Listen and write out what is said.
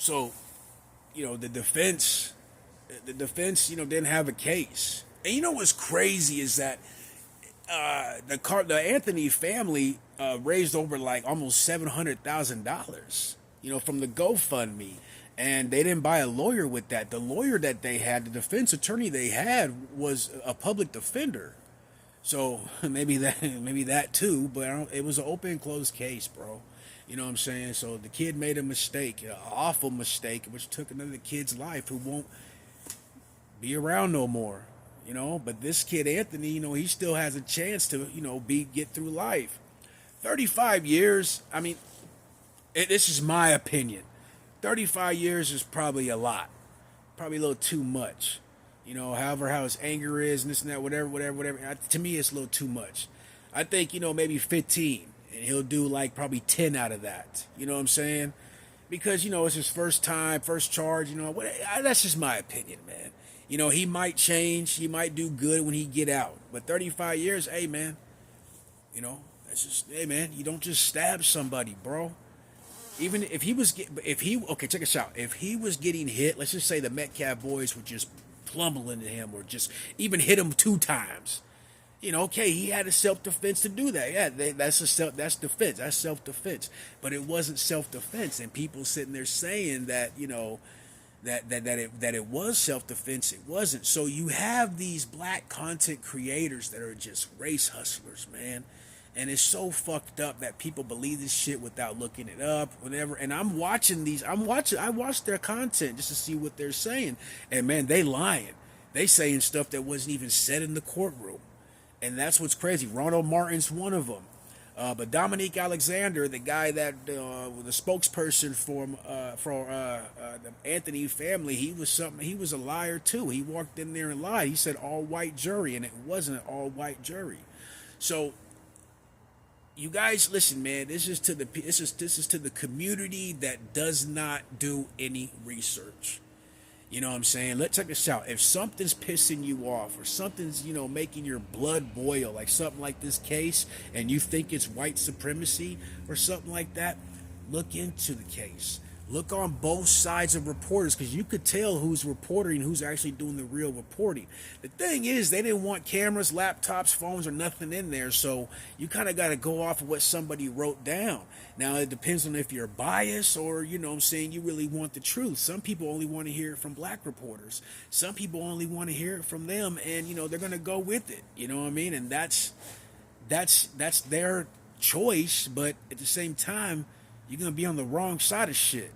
So, the defense, didn't have a case. And you know what's crazy is that the Anthony family raised over like almost $700,000, from the GoFundMe, and they didn't buy a lawyer with that. The lawyer that they had, the defense attorney they had, was a public defender. So maybe that too, but it was an open and closed case, bro. You know what I'm saying? So the kid made a mistake, an awful mistake, which took another kid's life who won't be around no more. But this kid Anthony, he still has a chance to, get through life. 35 years. I mean, this is my opinion. 35 years is probably a lot, probably a little too much. However, how his anger is and this and that, whatever. To me, it's a little too much. I think, maybe 15, and he'll do like probably 10 out of that. You know what I'm saying? Because, it's his first time, first charge, that's just my opinion, man. He might change, he might do good when he get out. But 35 years, hey, man, that's just, hey, man, you don't just stab somebody, bro. Even okay, check this out. If he was getting hit, let's just say the Metcalf boys were just plummeling to him or just even hit him 2 times. Okay, he had a self-defense to do that. Yeah, that's defense. That's self-defense. But it wasn't self-defense, and people sitting there saying that, that it was self-defense. It wasn't. So you have these black content creators that are just race hustlers, man. And it's so fucked up that people believe this shit without looking it up, whatever. And I watch their content just to see what they're saying. And man, they lying. They saying stuff that wasn't even said in the courtroom. And that's what's crazy. Ronald Martin's one of them. But Dominique Alexander, the guy that was the spokesperson for the Anthony family, he was a liar too. He walked in there and lied. He said all white jury, and it wasn't an all white jury. So you guys, listen, man. This is to the community that does not do any research. You know what I'm saying? Let's check this out. If something's pissing you off or something's, making your blood boil, like something like this case, and you think it's white supremacy or something like that, look into the case. Look on both sides of reporters, because you could tell who's reporting, who's actually doing the real reporting. The thing is, they didn't want cameras, laptops, phones, or nothing in there, so you kind of got to go off of what somebody wrote down. Now, it depends on if you're biased or, you really want the truth. Some people only want to hear it from black reporters. Some people only want to hear it from them, and, they're going to go with it. You know what I mean? And that's their choice, but at the same time, you're going to be on the wrong side of shit.